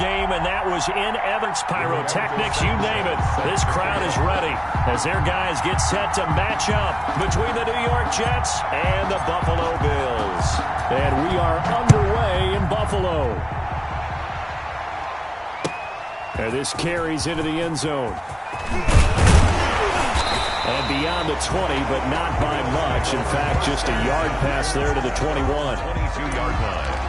game, and that was in Evans. Pyrotechnics, you name it. This crowd is ready as their guys get set to match up between the New York Jets and the Buffalo Bills. And we are underway in Buffalo. And this carries into the end zone. And beyond the 20, but not by much. In fact, just a yard pass there to the 21. 22-yard line.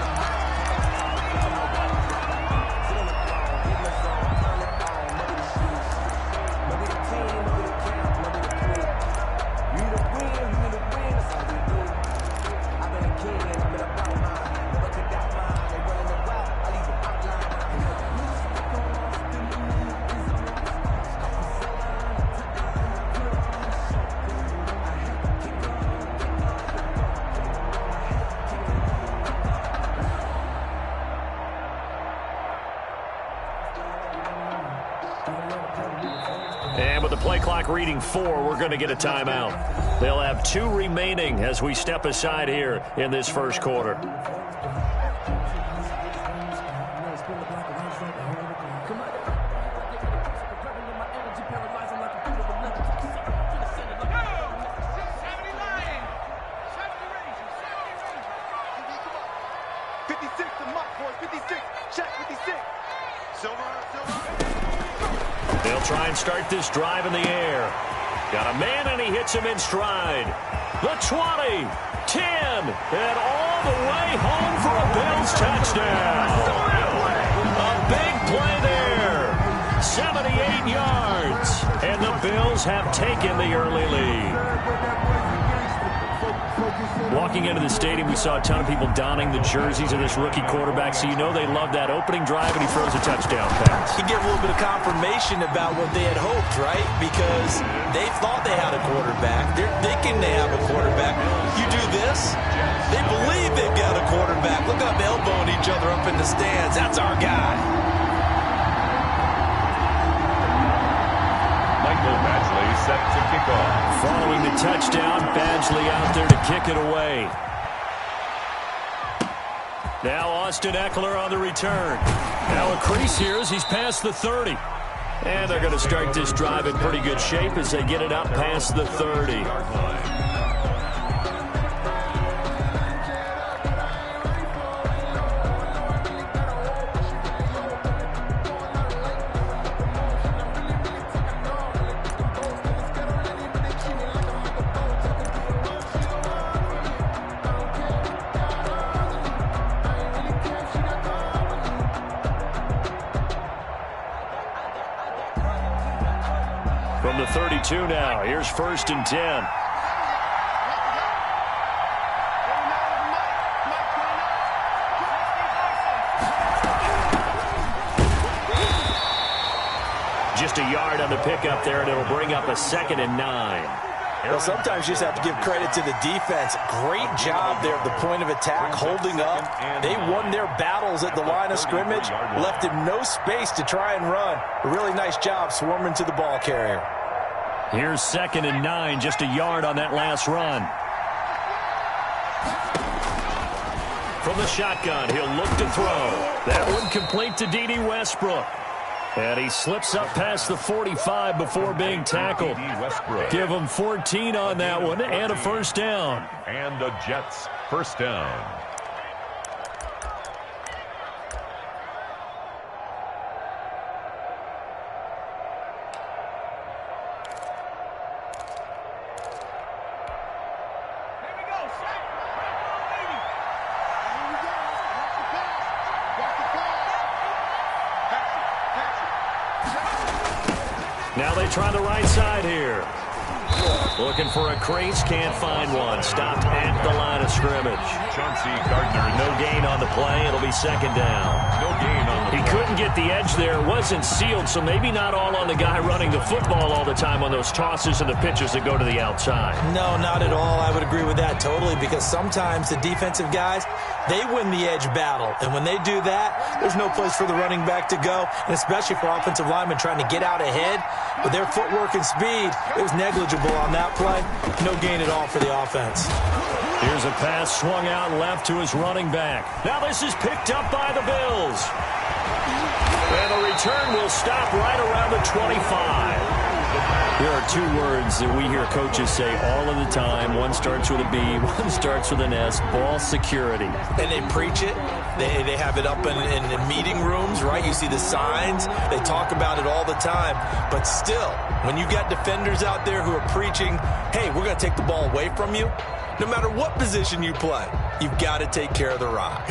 And with the play clock reading 4, we're going to get a timeout. They'll have 2 remaining as we step aside here in this first quarter. They'll try and start this drive in the air. Got a man, and he hits him in stride. The 20, 10, and all the way home for a Bills touchdown. A big play there. 78 yards. And the Bills have taken the early lead. Walking into the stadium, we saw a ton of people donning the jerseys of this rookie quarterback, so you know they love that opening drive, and he throws a touchdown pass. You get a little bit of confirmation about what they had hoped, right? Because they thought they had a quarterback. They're thinking they have a quarterback. You do this, they believe they've got a quarterback. Look at them elbowing each other up in the stands. That's our guy. Michael Badgley set to kick off. Following the touchdown, Badgley out there to kick it away. Now Austin Eckler on the return. Now a crease here as he's past the 30. And they're going to start this drive in pretty good shape as they get it up past the 30. From the 32 now, here's 1st and 10. Just a yard on the pickup there, and it'll bring up a 2nd and 9. Well, sometimes you just have to give credit to the defense. Great job there at the point of attack, holding up. They won their battles at the line of scrimmage, left him no space to try and run. A really nice job swarming to the ball carrier. Here's 2nd and 9, just a yard on that last run. From the shotgun, he'll look to throw. That one complete to D.D. Westbrook. And he slips up past the 45 before being tackled. Give him 14 on that one and a 1st down. And the Jets 1st down. Now they try the right side here. Looking for a crease, can't find one. Stopped at the line of scrimmage. Chauncey Gardner. No gain on the play. It'll be 2nd down. No gain on the play. He couldn't get the edge there. It wasn't sealed, so maybe not all on the guy running the football all the time on those tosses and the pitches that go to the outside. No, not at all. I would agree with that totally, because sometimes the defensive guys, they win the edge battle. And when they do that, there's no place for the running back to go, and especially for offensive linemen trying to get out ahead. With their footwork and speed, it was negligible on that play. No gain at all for the offense. Here's a pass swung out left to his running back. Now this is picked up by the Bills. return will stop right around the 25. There are two words that we hear coaches say all of the time. One starts with a B, one starts with an S, ball security. And they preach it. They have it up in meeting rooms, right? You see the signs. They talk about it all the time. But still, when you got defenders out there who are preaching, hey, we're going to take the ball away from you, no matter what position you play, you've got to take care of the rock.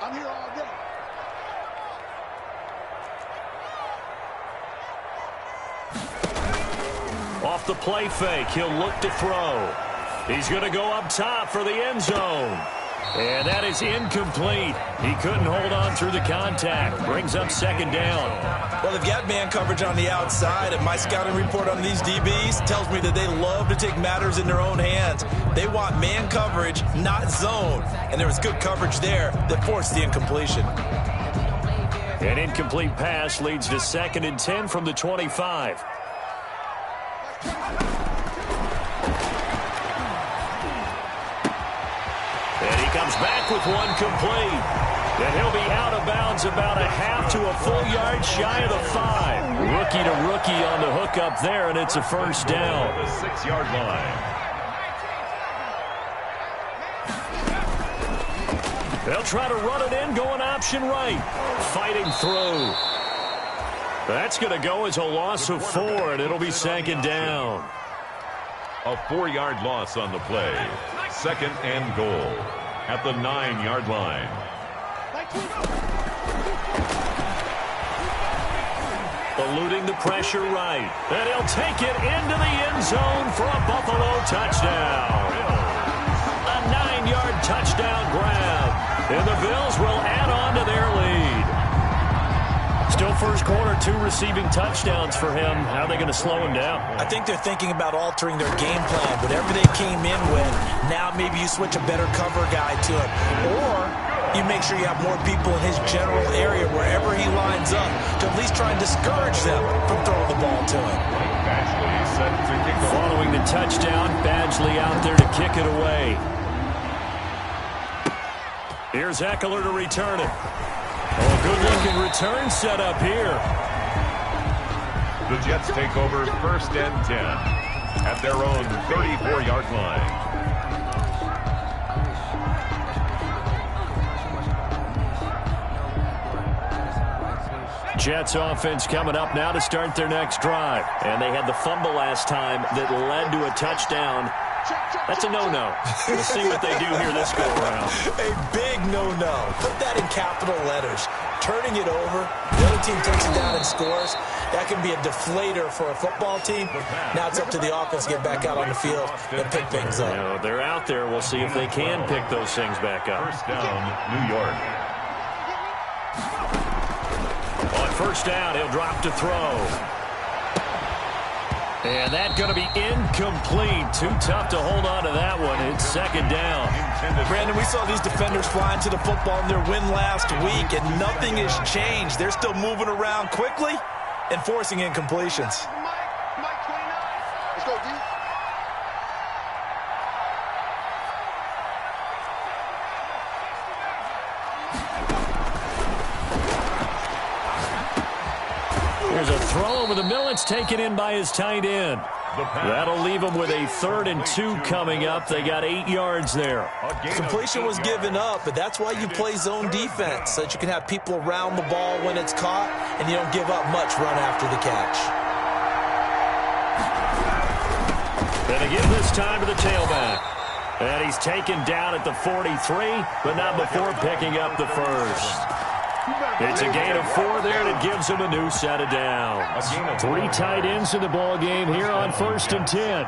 I'm here all day. Off the play fake, he'll look to throw. He's going to go up top for the end zone. And that is incomplete. He couldn't hold on through the contact. Brings up second down. Well, they've got man coverage on the outside, and my scouting report on these DBs tells me that they love to take matters in their own hands. They want man coverage, not zone. And there was good coverage there that forced the incompletion. An incomplete pass leads to 2nd and 10 from the 25. And he comes back with one complete. And he'll be out of bounds about a half to a full yard shy of the 5. Rookie to rookie on the hook up there, and it's a first down. The 6-yard line. They'll try to run it in, going option right. Fighting through. That's going to go as a loss of 4, and it'll be 2nd down. A 4-yard loss on the play. 2nd and goal at the 9-yard line. Eluding the pressure right. And he'll take it into the end zone for a Buffalo touchdown. A 9-yard touchdown grab. And the Bills will add on to their lead. Still first quarter, 2 receiving touchdowns for him. How are they going to slow him down? I think they're thinking about altering their game plan. Whatever they came in with, now maybe you switch a better cover guy to it. Or you make sure you have more people in his general area wherever he lines up to at least try and discourage them from throwing the ball to him. Badgley set to kick off. Following the touchdown, Badgley out there to kick it away. Here's Eckler to return it. Oh, good-looking return set up here. The Jets take over 1st and 10 at their own 34-yard line. Jets offense coming up now to start their next drive. And they had the fumble last time that led to a touchdown. That's a no-no. We'll see what they do here this go-around. A big no-no. Put that in capital letters. Turning it over, the other team takes it down and scores. That can be a deflator for a football team. Now it's up to the offense to get back out on the field and pick things up. You know, they're out there. We'll see if they can pick those things back up. First down, New York. On first down, he'll drop to throw. And that's going to be incomplete. Too tough to hold on to that one. It's 2nd down. Brandon, we saw these defenders flying to the football in their win last week, and nothing has changed. They're still moving around quickly and forcing incompletions. Mike 29. Let's go, D. There's a throw over the middle. It's taken in by his tight end. That'll leave them with a 3rd and 2 coming up. They got 8 yards there. Completion was given up, but that's why you play zone defense, so that you can have people around the ball when it's caught, and you don't give up much run after the catch. And again this time to the tailback. And he's taken down at the 43, but not before picking up the first. It's a gain of 4 there, and it gives him a new set of downs. 3 tight ends in the ball game here on 1st and 10.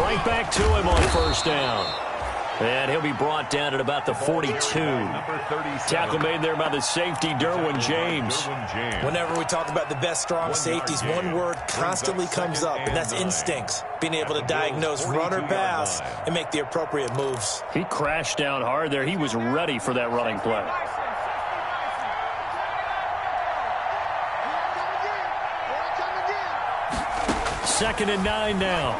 Right back to him on first down. And he'll be brought down at about the 42. Tackle made there by the safety, Derwin James. Whenever we talk about the best strong safeties, one word constantly comes up, and that's instincts. Being able to diagnose run or pass and make the appropriate moves. He crashed down hard there. He was ready for that running play. 2nd and 9 now.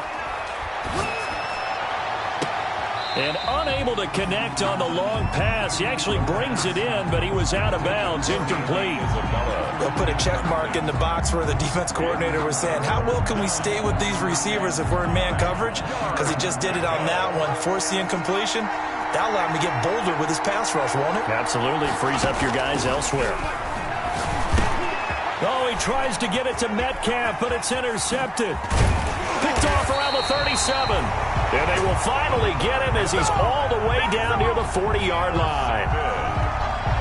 And unable to connect on the long pass. He actually brings it in, but he was out of bounds, incomplete. They'll put a check mark in the box where the defense coordinator was saying, how well can we stay with these receivers if we're in man coverage? Because he just did it on that one, forced the incompletion. That'll allow him to get bolder with his pass rush, won't it? Absolutely. Frees up your guys elsewhere. Oh, he tries to get it to Metcalf, but it's intercepted. Picked off around the 37. And they will finally get him as he's all the way down near the 40-yard line.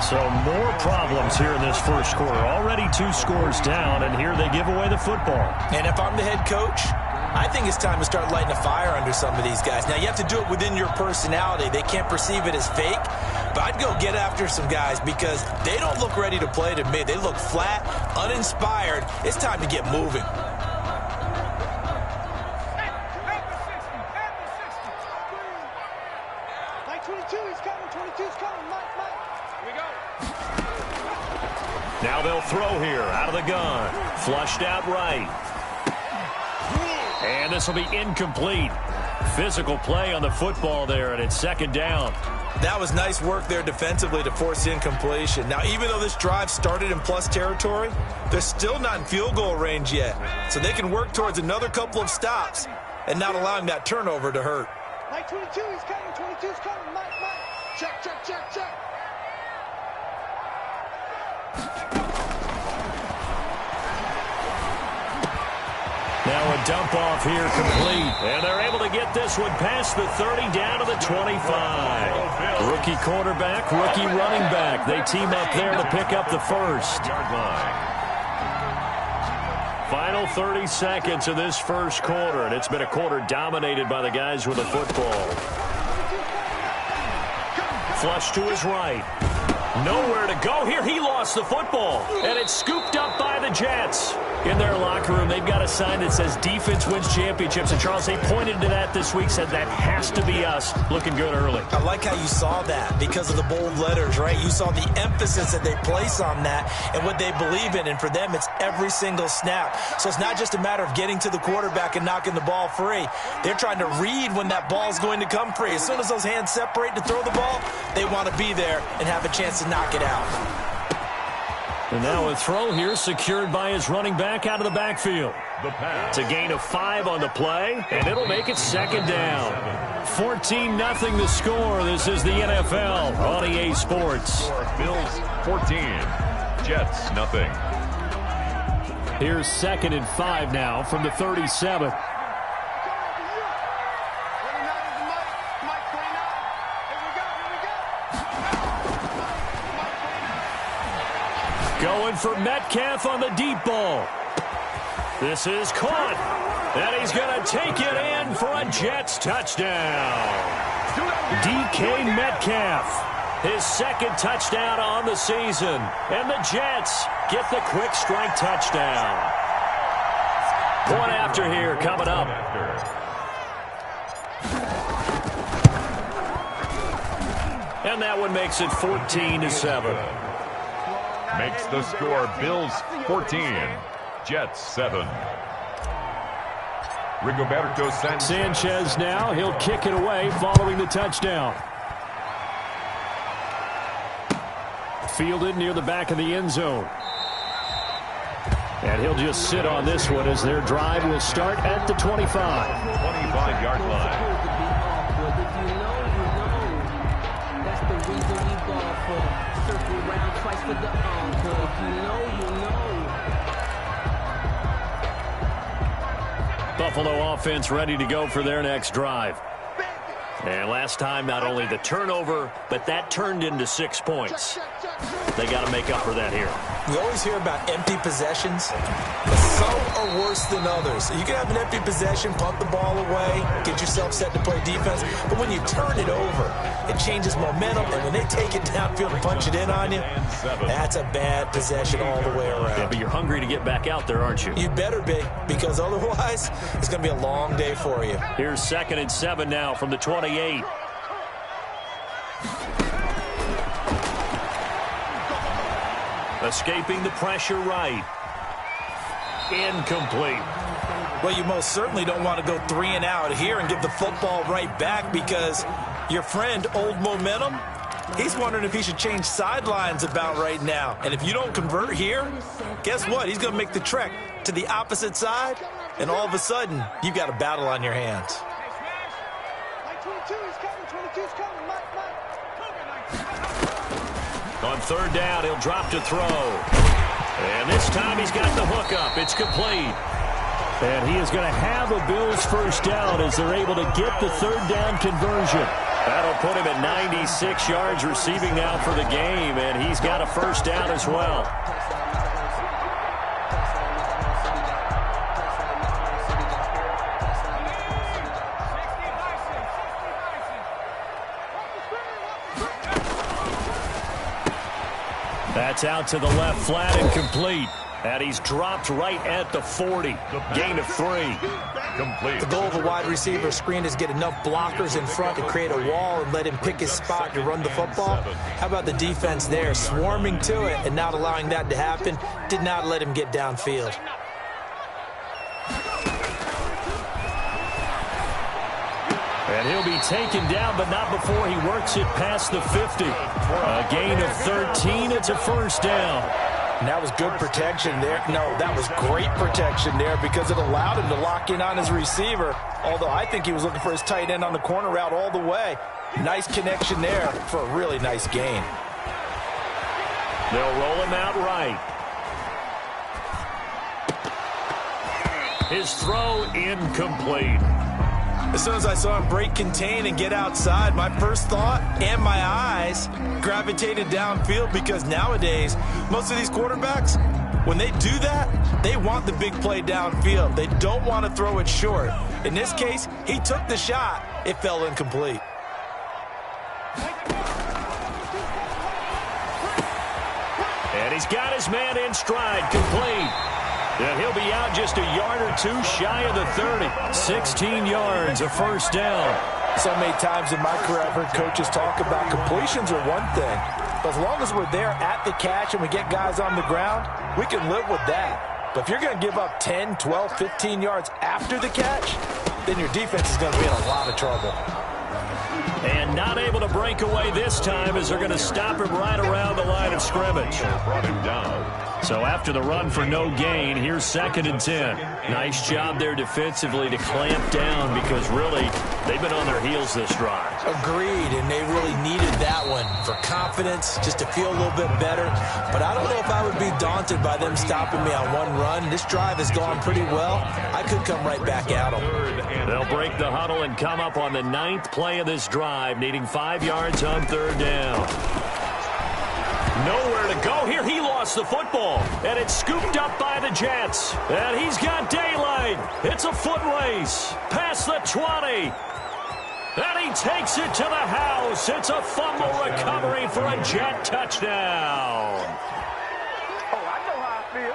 So more problems here in this first quarter. Already 2 scores down, and here they give away the football. And if I'm the head coach, I think it's time to start lighting a fire under some of these guys. Now, you have to do it within your personality. They can't perceive it as fake. But I'd go get after some guys because they don't look ready to play to me. They look flat, uninspired. It's time to get moving. Now they'll throw here out of the gun. Flushed out right. And this will be incomplete. Physical play on the football there, and it's 2nd down. That was nice work there defensively to force the incompletion. Now, even though this drive started in plus territory, they're still not in field goal range yet. So they can work towards another couple of stops and not allowing that turnover to hurt. Mike 22, he's coming. 22's coming. Mike. Check. Now a dump off here complete. And they're able to get this one past the 30 down to the 25. Rookie quarterback, rookie running back. They team up there to pick up the first. Final 30 seconds of this first quarter, and it's been a quarter dominated by the guys with the football. Flush to his right. Nowhere to go here. He lost the football, and it's scooped up by the Jets. In their locker room, they've got a sign that says defense wins championships. And, Charles, they pointed to that this week, said that has to be us. Looking good early. I like how you saw that because of the bold letters, right? You saw the emphasis that they place on that and what they believe in. And for them, it's every single snap. So it's not just a matter of getting to the quarterback and knocking the ball free. They're trying to read when that ball is going to come free. As soon as those hands separate to throw the ball, they want to be there and have a chance to knock it out. And now a throw here secured by his running back out of the backfield. It's a gain of 5 on the play, and it'll make it 2nd down. 14-0 the score. This is the NFL on EA Sports. Bills 14, Jets nothing. Here's 2nd and 5 now from the 37. Going for Metcalf on the deep ball. This is caught. And he's going to take it in for a Jets touchdown. DK Metcalf, his 2nd touchdown on the season. And the Jets get the quick strike touchdown. Point after here coming up. And that one makes it 14-7. Makes the score Bills 14, Jets 7. Rigoberto Sanchez now. He'll kick it away following the touchdown. Fielded near the back of the end zone. And he'll just sit on this one as their drive will start at the 25. 25-yard line. Buffalo offense ready to go for their next drive. And last time, not only the turnover, but that turned into 6 points. They got to make up for that here. We always hear about empty possessions, but some are worse than others. You can have an empty possession, punt the ball away, get yourself set to play defense, but when you turn it over, it changes momentum, and when they take it downfield and punch it in on you, that's a bad possession all the way around. Yeah, but you're hungry to get back out there, aren't you? You better be, because otherwise, it's going to be a long day for you. Here's 2nd and 7 now from the 28. Escaping the pressure right. Incomplete. Well, you most certainly don't want to go 3 and out here and give the football right back, because your friend, Old Momentum, he's wondering if he should change sidelines about right now. And if you don't convert here, guess what? He's going to make the trek to the opposite side, and all of a sudden, you've got a battle on your hands. Mike 22 is coming. 22's coming. Mike. On third down, he'll drop to throw. And this time he's got the hook up. It's complete. And he is going to have a Bills first down as they're able to get the third down conversion. That'll put him at 96 yards receiving now for the game, and he's got a first down as well. That's out to the left, flat and complete. And he's dropped right at the 40. Gain of 3. Complete. The goal of a wide receiver screen is get enough blockers in front to create a wall and let him pick his spot to run the football. How about the defense there, swarming to it and not allowing that to happen? Did not let him get downfield. And he'll be taken down, but not before he works it past the 50. A gain of 13. It's a first down. And that was good protection there. No, that was great protection there, because it allowed him to lock in on his receiver, although I think he was looking for his tight end on the corner route all the way. Nice connection there for a really nice gain. They'll roll him out right. His throw incomplete. As soon as I saw him break contain and get outside, my first thought and my eyes gravitated downfield, because nowadays, most of these quarterbacks, when they do that, they want the big play downfield. They don't want to throw it short. In this case, he took the shot. It fell incomplete. And he's got his man in stride, complete. And he'll be out just a yard or two shy of the 30. 16 yards, a first down. So many times in my career, I've heard coaches talk about completions are one thing. But as long as we're there at the catch and we get guys on the ground, we can live with that. But if you're going to give up 10, 12, 15 yards after the catch, then your defense is going to be in a lot of trouble. And not able to break away this time, as they're going to stop him right around the line of scrimmage. Brought him down. So after the run for no gain, here's 2nd and 10. Nice job there defensively to clamp down, because really, they've been on their heels this drive. Agreed, and they really needed that one for confidence, just to feel a little bit better. But I don't know if I would be daunted by them stopping me on one run. This drive has gone pretty well. I could come right back at them. They'll break the huddle and come up on the 9th play of this drive, needing 5 yards on third down. Nowhere to go here. He lost the football, and it's scooped up by the Jets. And he's got daylight. It's a foot race past the 20. And he takes it to the house. It's a fumble recovery for a Jet touchdown.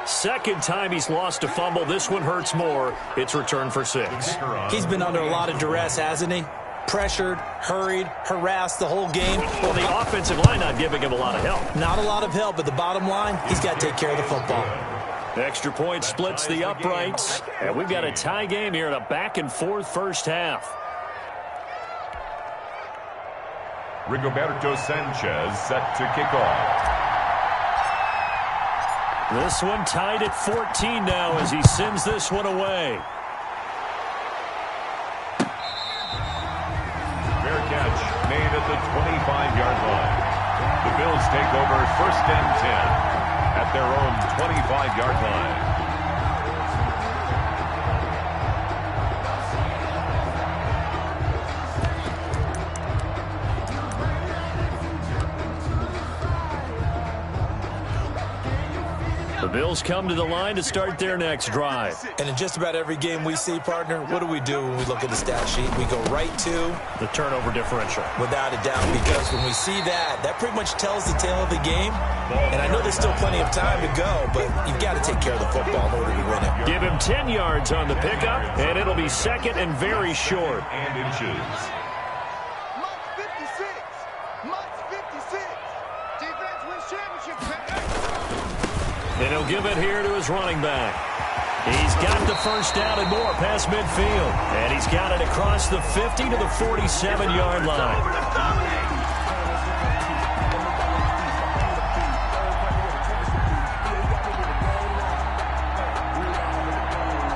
Second time he's lost a fumble. This one hurts more. It's returned for 6. He's been under a lot of duress, hasn't he? Pressured, hurried, harassed the whole game. Well, the offensive line not giving him a lot of help. Not a lot of help, but the bottom line, he's got to take care of the football. Extra point splits the uprights. And we've got a tie game here in a back-and-forth first half. Rigoberto Sanchez set to kick off. This one tied at 14 now as he sends this one away. Fair catch made at the 25-yard line. The Bills take over 1st and 10 at their own 25-yard line. The Bills come to the line to start their next drive. And in just about every game we see, partner, what do we do when we look at the stat sheet? We go right to the turnover differential. Without a doubt, because when we see that, that pretty much tells the tale of the game. And I know there's still plenty of time to go, but you've got to take care of the football in order to win it. Give him 10 yards on the pickup, and it'll be 2nd and very short. And inches. Mike's 56. Mike's 56. Defense wins championship. And he'll give it here to his running back. He's got the first down and more past midfield. And he's got it across the 50 to the 47-yard line.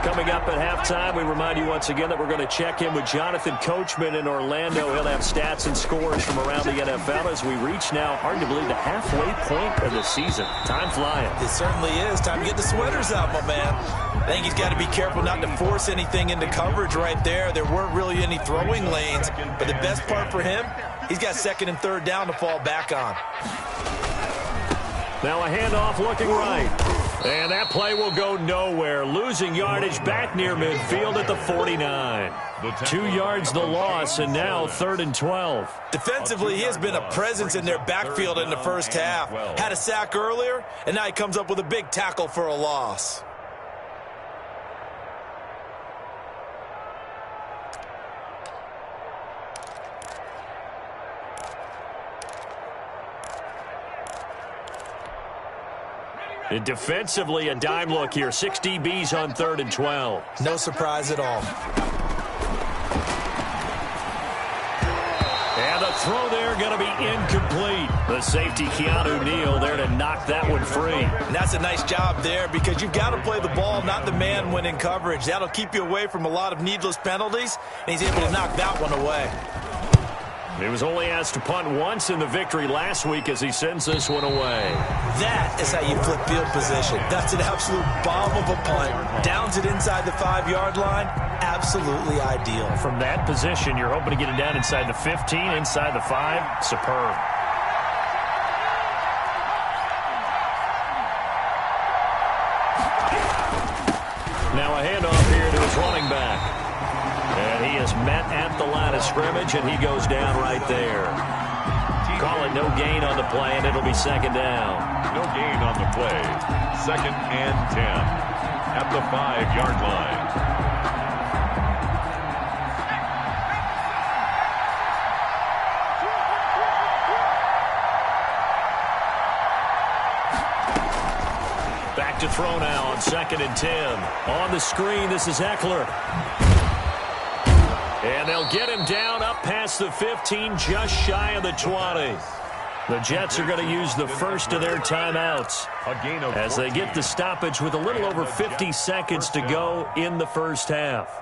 Coming up at halftime, we remind you once again that we're going to check in with Jonathan Coachman in Orlando. He'll have stats and scores from around the NFL as we reach now, hard to believe, the halfway point of the season. Time flying. It certainly is. Time to get the sweaters out, my man. I think he's got to be careful not to force anything into coverage right there. There weren't really any throwing lanes, but the best part for him, he's got second and third down to fall back on. Now a handoff looking right. And that play will go nowhere. Losing yardage back near midfield at the 49. 2 yards the loss, and now 3rd and 12. Defensively, he has been a presence in their backfield in the first half. Had a sack earlier, and now he comes up with a big tackle for a loss. And defensively, a dime look here. 6 DBs on 3rd and 12. No surprise at all. And the throw there going to be incomplete. The safety, Keanu Neal, there to knock that one free. And that's a nice job there because you've got to play the ball, not the man when in coverage. That'll keep you away from a lot of needless penalties, and he's able to knock that one away. He was only asked to punt once in the victory last week as he sends this one away. That is how you flip field position. That's an absolute bomb of a punt. Downs it inside the 5-yard line. Absolutely ideal. From that position, you're hoping to get it down inside the 15, inside the 5. Superb. Now a handoff here to his running back. And he is met at the line of scrimmage, and he goes down right there. Call it no gain on the play, and it'll be 2nd down. No gain on the play. 2nd and 10 at the 5-yard line. Back to throw now on 2nd and 10. On the screen, this is Eckler. And they'll get him down up past the 15, just shy of the 20. The Jets are going to use the first of their timeouts as they get the stoppage with a little over 50 seconds to go in the first half.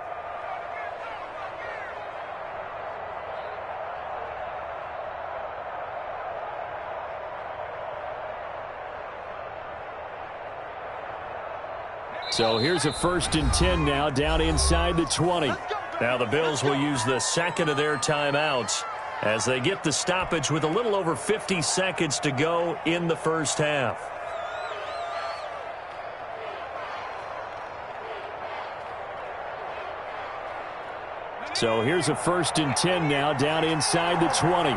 So here's a 1st and 10 now, down inside the 20. Now the Bills will use the second of their timeouts as they get the stoppage with a little over 50 seconds to go in the first half. So here's a 1st and 10 now, down inside the 20.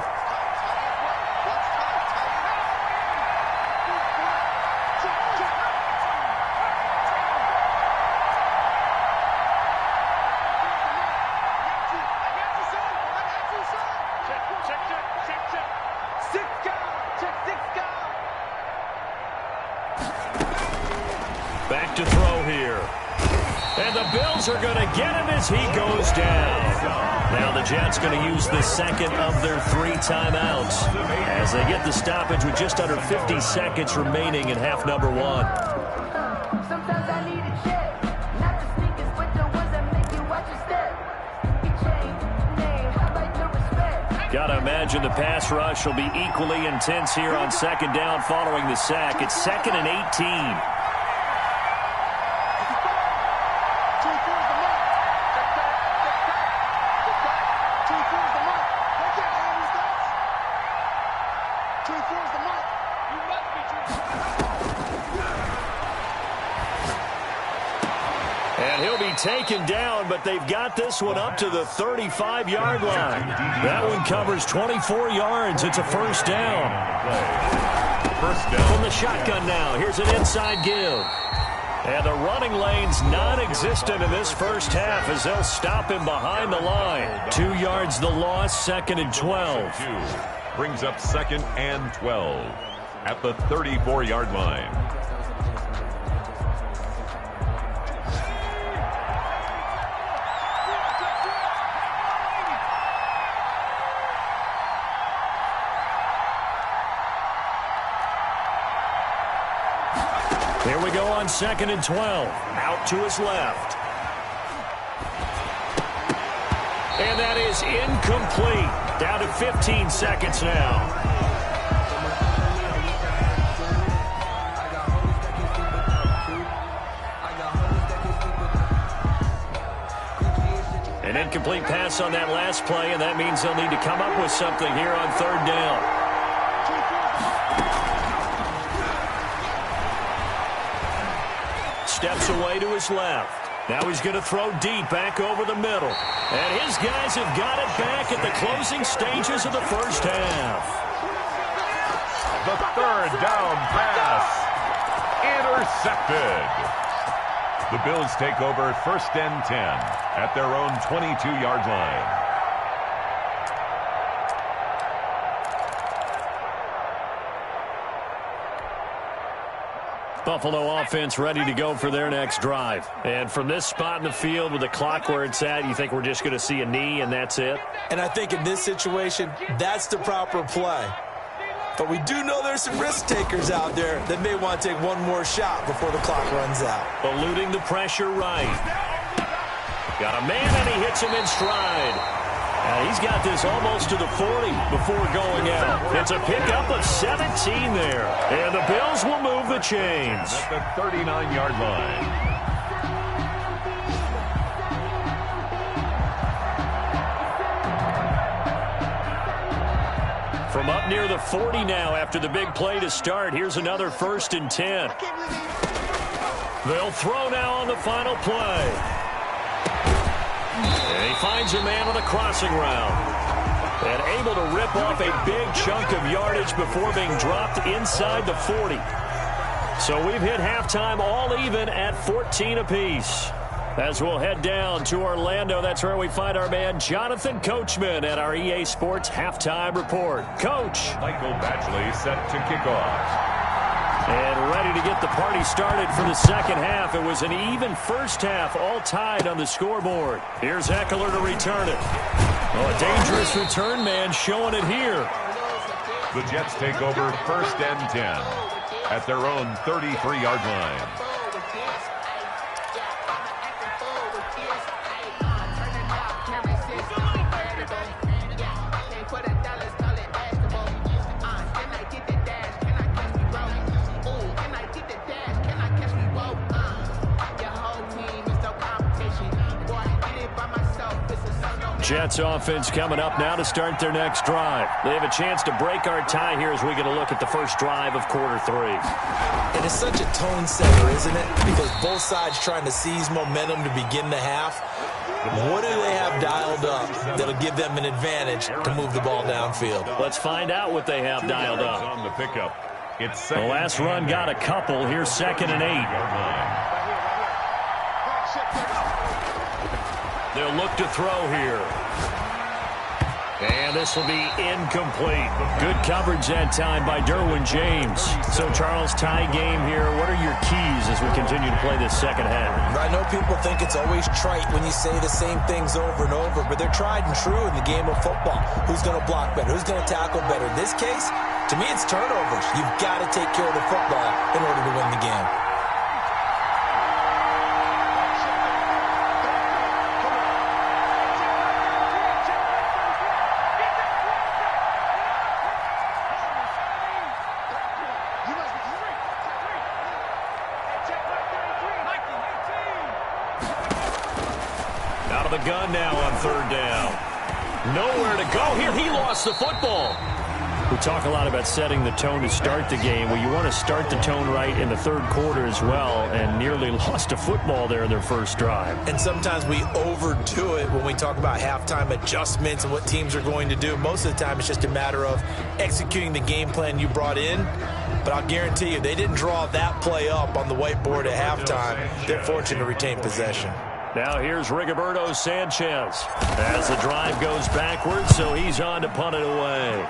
Back to throw here. And the Bills are going to get him as he goes down. Now the Jets going to use the second of their 3 timeouts as they get the stoppage with just under 50 seconds remaining in half number 1. Sometimes I need a check, not the sneakers, but the ones that make you watch your step. You change name, how about the respect? Got to imagine the pass rush will be equally intense here on 2nd down following the sack. It's 2nd and 18. And he'll be taken down, but they've got this one up to the 35-yard line. That one covers 24 yards. It's a 1st down. From the shotgun now. Here's an inside give. And the running lane's non-existent in this first half as they'll stop him behind the line. 2 yards the loss, 2nd and 12. Brings up 2nd and 12 at the 34-yard line. Here we go on 2nd and 12. Out to his left. And that is incomplete. Down to 15 seconds now. An incomplete pass on that last play, and that means they'll need to come up with something here on 3rd down. Steps away to his left. Now he's going to throw deep back over the middle. And his guys have got it back at the closing stages of the first half. The 3rd down pass. Intercepted. The Bills take over 1st and 10 at their own 22-yard line. Buffalo offense ready to go for their next drive. And from this spot in the field with the clock where it's at, you think we're just going to see a knee and that's it? And I think in this situation, that's the proper play. But we do know there's some risk takers out there that may want to take one more shot before the clock runs out. Eluding the pressure right. Got a man and he hits him in stride. He's got this almost to the 40 before going out. It's a pickup of 17 there. And the Bills will move the chains. At the 39-yard line. From up near the 40 now after the big play to start. Here's another 1st and 10. They'll throw now on the final play. And he finds a man on the crossing route. And able to rip off a big chunk of yardage before being dropped inside the 40. So we've hit halftime all even at 14 apiece. As we'll head down to Orlando, that's where we find our man Jonathan Coachman at our EA Sports Halftime Report. Coach. Michael Batchley set to kick off. And ready to get the party started for the second half. It was an even first half, all tied on the scoreboard. Here's Eckler to return it. Oh, a dangerous return man showing it here. The Jets take over 1st and 10 at their own 33-yard line. Jets offense coming up now to start their next drive. They have a chance to break our tie here as we get a look at the first drive of quarter 3. It is such a tone setter, isn't it? Because both sides trying to seize momentum to begin the half. What do they have dialed up that'll give them an advantage to move the ball downfield? Let's find out what they have dialed up. On the pickup. It's the last run got a couple. Here's 2nd and 8. They'll look to throw here. And this will be incomplete. Good coverage that time by Derwin James. So, Charles, tie game here. What are your keys as we continue to play this second half? I know people think it's always trite when you say the same things over and over, but they're tried and true in the game of football. Who's going to block better? Who's going to tackle better? In this case, to me, it's turnovers. You've got to take care of the football in order to win the game. Gun now on 3rd down. Nowhere to go here. He lost the football. We talk a lot about setting the tone to start the game. Well, you want to start the tone right in the 3rd quarter as well, and nearly lost a football there in their first drive. And sometimes we overdo it when we talk about halftime adjustments and what teams are going to do. Most of the time, it's just a matter of executing the game plan you brought in. But I'll guarantee you, they didn't draw that play up on the whiteboard at halftime. They're fortunate to retain possession. Now here's Rigoberto Sanchez as the drive goes backwards, so he's on to punt it away.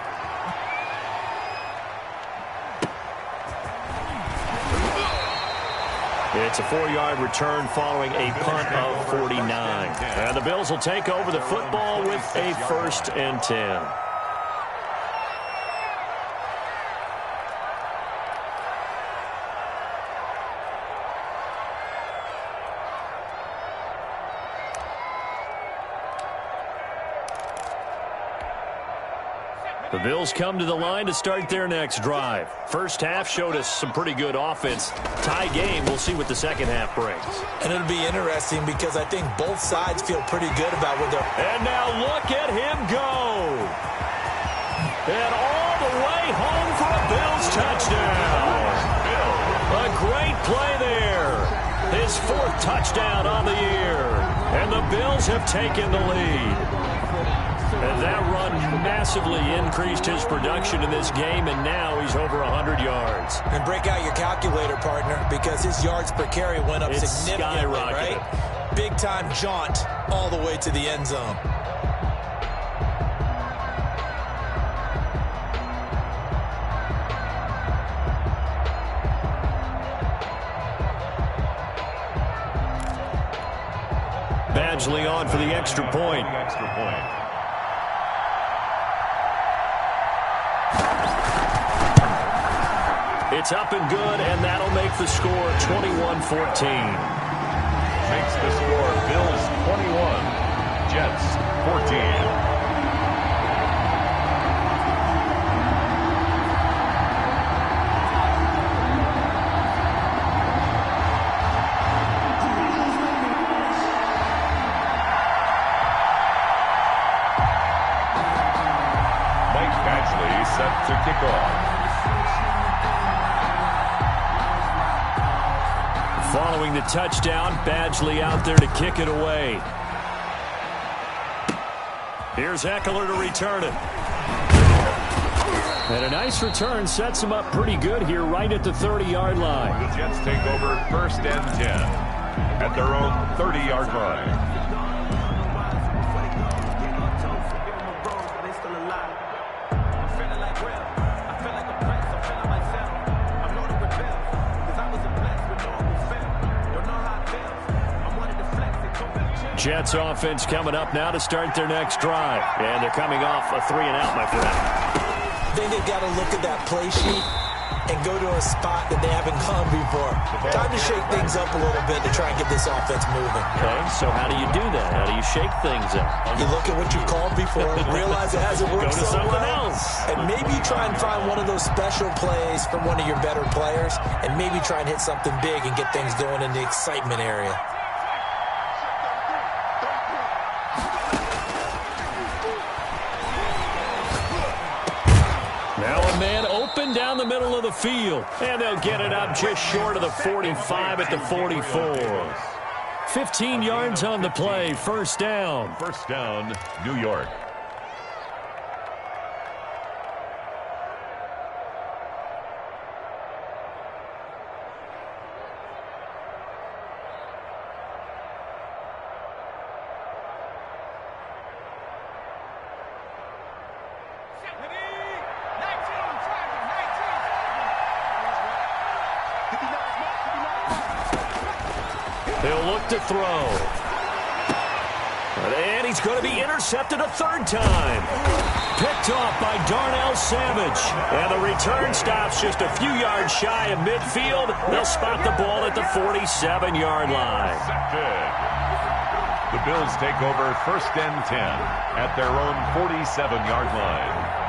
It's a 4-yard return following a punt of 49. And the Bills will take over the football with a 1st and 10. The Bills come to the line to start their next drive. First half showed us some pretty good offense. Tie game, we'll see what the second half brings. And it'll be interesting because I think both sides feel pretty good about what they're... And now look at him go. And all the way home for a Bills touchdown. A great play there. His fourth touchdown on the year. And the Bills have taken the lead. And that run massively increased his production in this game, and now he's over 100 yards. And break out your calculator, partner, because his yards per carry went up significantly, right? Big-time jaunt all the way to the end zone. Badgley on for the extra point. It's up and good, and that'll make the score 21-14. Makes the score Bills 21, Jets 14. Set to kick off. Following the touchdown, Badgley out there to kick it away. Here's Eckler to return it. And a nice return sets him up pretty good here right at the 30-yard line. The Jets take over 1st and 10 at their own 30-yard line. Jets offense coming up now to start their next drive. And they're coming off a 3-and-out, my friend. I think they've got to look at that play sheet and go to a spot that they haven't gone before. Time to shake things up a little bit to try and get this offense moving. Okay, so how do you do that? How do you shake things up? You look at what you've called before, realize it hasn't worked so well, and maybe you try and find one of those special plays from one of your better players, and maybe try and hit something big and get things going in the excitement area. Down the middle of the field, and they'll get it up just short of the 45 at the 44. 15 yards on the play, first down. First down, New York. He'll look to throw. And he's going to be intercepted a third time. Picked off by Darnell Savage. And the return stops just a few yards shy of midfield. They'll spot the ball at the 47-yard line. The Bills take over 1st and 10 at their own 47-yard line.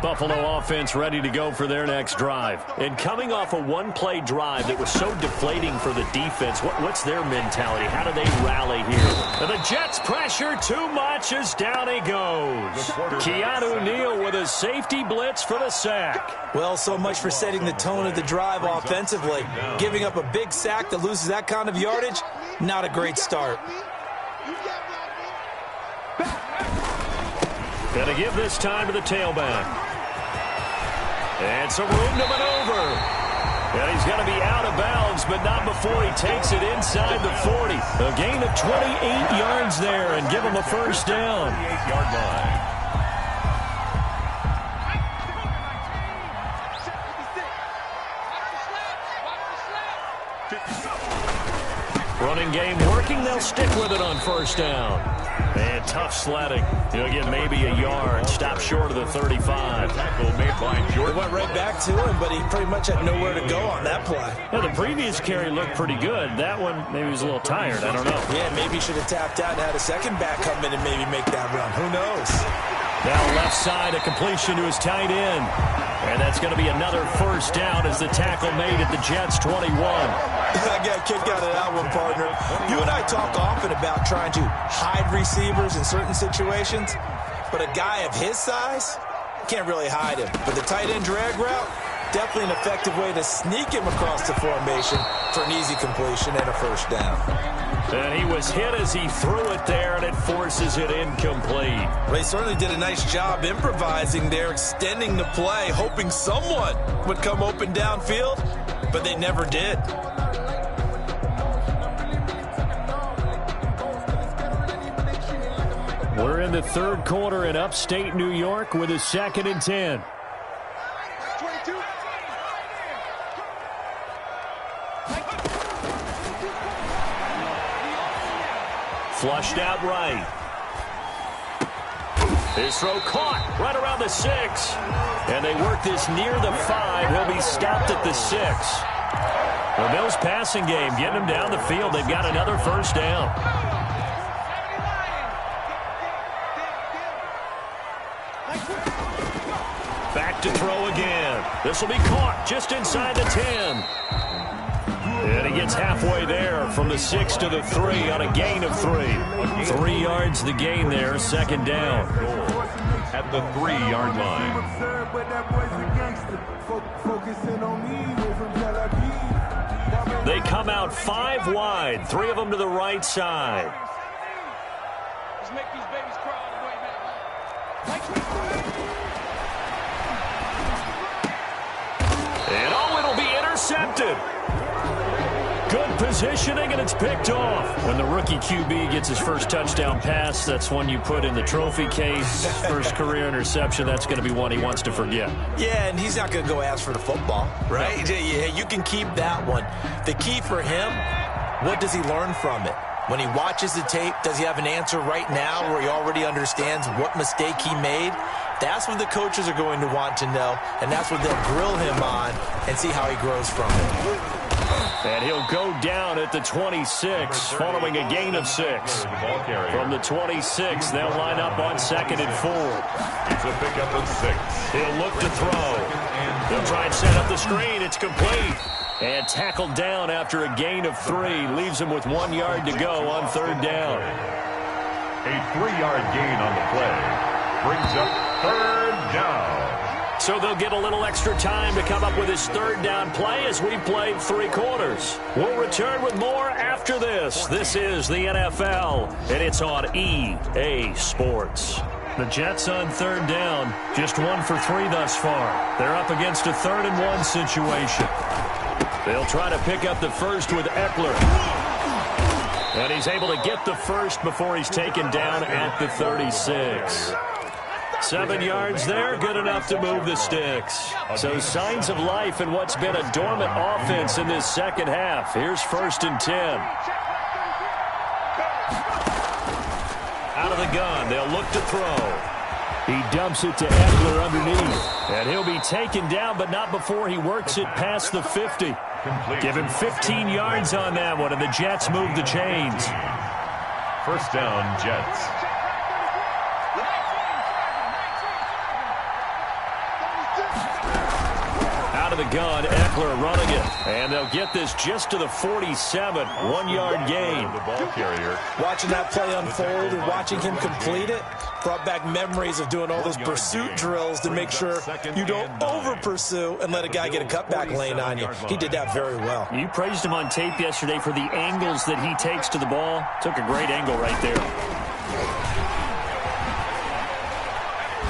Buffalo offense ready to go for their next drive. And coming off a one-play drive that was so deflating for the defense, what's their mentality? How do they rally here? And the Jets pressure too much as down he goes. Keanu Neal with a safety blitz for the sack. Well, so much for setting the tone of the drive offensively. Giving up a big sack that loses that kind of yardage, not a great start. Gonna give this time to the tailback. And some room to maneuver. And he's going to be out of bounds, but not before he takes it inside the 40. A gain of 28 yards there and give him a first down. 28-yard line. Running game working. They'll stick with it on first down. And tough sledding. He'll get maybe a yard. Stop short of the 35. Tackle made by Jordan. It went right back to him, but he pretty much had nowhere to go on that play. Yeah, the previous carry looked pretty good. That one, maybe he was a little tired. I don't know. Yeah, maybe he should have tapped out and had a second back come in and maybe make that run. Who knows? Now left side, a completion to his tight end. And that's going to be another first down as the tackle made at the Jets' 21. I got a kick out of that one, partner. You and I talk often about trying to hide receivers in certain situations, but a guy of his size can't really hide him. But the tight end drag route, definitely an effective way to sneak him across the formation for an easy completion and a first down. And he was hit as he threw it there, and it forces it incomplete. They certainly did a nice job improvising there, extending the play, hoping someone would come open downfield, but they never did. We're in the third quarter in upstate New York with a 2nd and 10. 22. Flushed out right. His throw caught right around the 6. And they work this near the 5. He'll be stopped at the 6. The Bills passing game, getting them down the field. They've got another first down. Back to throw again. This will be caught just inside the 10. And he gets halfway there from the 6 to the 3 on a gain of 3. 3 yards the gain there, 2nd down. At the 3-yard line. They come out 5 wide, 3 of them to the right side. Let's make these babies cry all the way back. And it'll be intercepted. Good positioning, and it's picked off. When the rookie QB gets his first touchdown pass, that's one you put in the trophy case. First career interception, that's going to be one he wants to forget. Yeah, and he's not going to go ask for the football, right? Yeah, you can keep that one. The key for him, what does he learn from it? When he watches the tape, does he have an answer right now where he already understands what mistake he made? That's what the coaches are going to want to know, and that's what they'll grill him on and see how he grows from it. And he'll go down at the 26, following a gain of 6. From the 26, they'll line up on 2nd and 4. It's a pickup of 6. He'll look to throw. They'll try and set up the screen. It's complete. And tackled down after a gain of 3. Leaves him with 1 yard to go on 3rd down. A 3-yard gain on the play brings up 3rd down. So they'll get a little extra time to come up with his 3rd down play as we played 3 quarters. We'll return with more after this. This is the NFL, and it's on EA Sports. The Jets on 3rd down, just 1 for 3 thus far. They're up against a 3rd and 1 situation. They'll try to pick up the first with Eckler. And he's able to get the first before he's taken down at the 36. 7 yards there, good enough to move the sticks. So signs of life in what's been a dormant offense in this second half. Here's 1st and 10. Out of the gun, they'll look to throw. He dumps it to Eckler underneath. And he'll be taken down, but not before he works it past the 50. Give him 15 yards on that one, and the Jets move the chains. First down, Jets. Out of the gun, Eckler running it. And they'll get this just to the 47. 1 yard gain. The ball carrier. Watching that play unfold and watching him complete it brought back memories of doing all those pursuit drills to make sure you don't over-pursue and let a guy get a cutback lane on you. He did that very well. You praised him on tape yesterday for the angles that he takes to the ball. Took a great angle right there.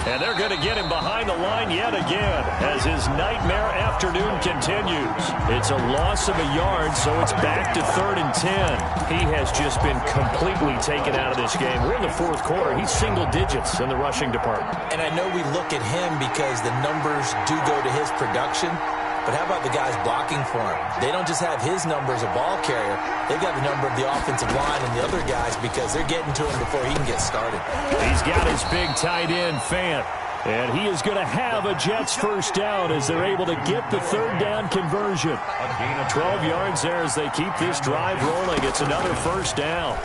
And they're going to get him behind the line yet again as his nightmare afternoon continues. It's a loss of a yard, so it's back to 3rd and 10. He has just been completely taken out of this game. We're in the 4th quarter. He's single digits in the rushing department. And I know we look at him because the numbers do go to his production, but how about the guys blocking for him? They don't just have his number as a ball carrier. They've got the number of the offensive line and the other guys because they're getting to him before he can get started. He's got his big tight end, Fant. And he is going to have a Jets first down as they're able to get the third down conversion. 12 yards there as they keep this drive rolling. It's another first down.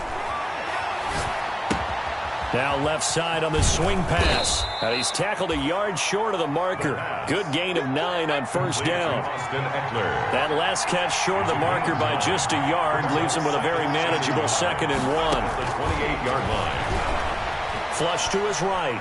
Now left side on the swing pass. And he's tackled a yard short of the marker. Good gain of 9 on first down. That last catch short of the marker by just a yard leaves him with a very manageable 2nd and 1. The 28-yard line. Flush to his right.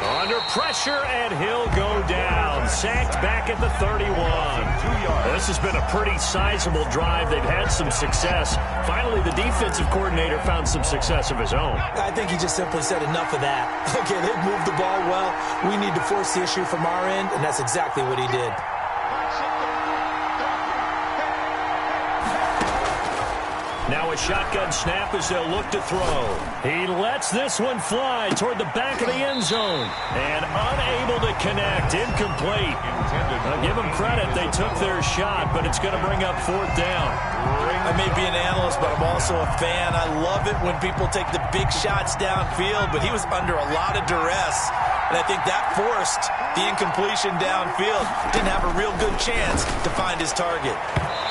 Under pressure, and he'll go down. Sacked back at the 31. This has been a pretty sizable drive. They've had some success. Finally, the defensive coordinator found some success of his own. I think he just simply said enough of that. Okay, they've moved the ball well. We need to force the issue from our end, and that's exactly what he did. Now a shotgun snap as they'll look to throw. He lets this one fly toward the back of the end zone. And unable to connect. Incomplete. I'll give them credit. They took their shot, but it's going to bring up 4th down. I may be an analyst, but I'm also a fan. I love it when people take the big shots downfield, but he was under a lot of duress. And I think that forced the incompletion downfield. Didn't have a real good chance to find his target.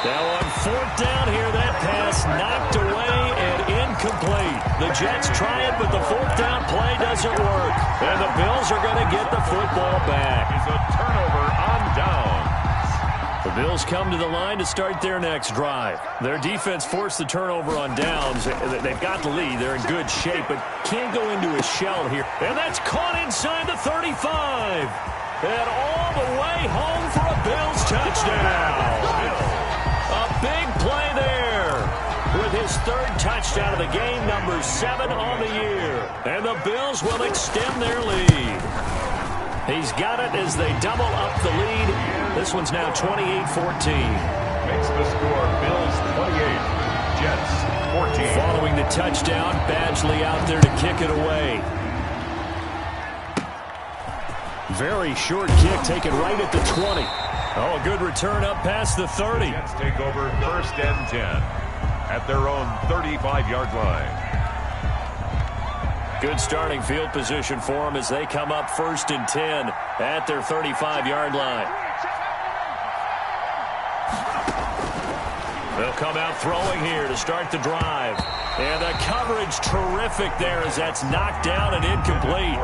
Now on 4th down here, that pass knocked away and incomplete. The Jets try it, but the 4th down play doesn't work. And the Bills are going to get the football back. It's a turnover on downs. The Bills come to the line to start their next drive. Their defense forced the turnover on downs. They've got the lead. They're in good shape, but can't go into a shell here. And that's caught inside the 35. And all the way home for a Bills touchdown. A big play there with his 3rd touchdown of the game, number 7 on the year. And the Bills will extend their lead. He's got it as they double up the lead. This one's now 28-14. Makes the score Bills 28, Jets 14. Following the touchdown, Badgley out there to kick it away. Very short kick taken right at the 20. Oh, a good return up past the 30. Jets take over 1st and 10 at their own 35-yard line. Good starting field position for them as they come up 1st and 10 at their 35-yard line. They'll come out throwing here to start the drive. And the coverage terrific there as that's knocked down and incomplete.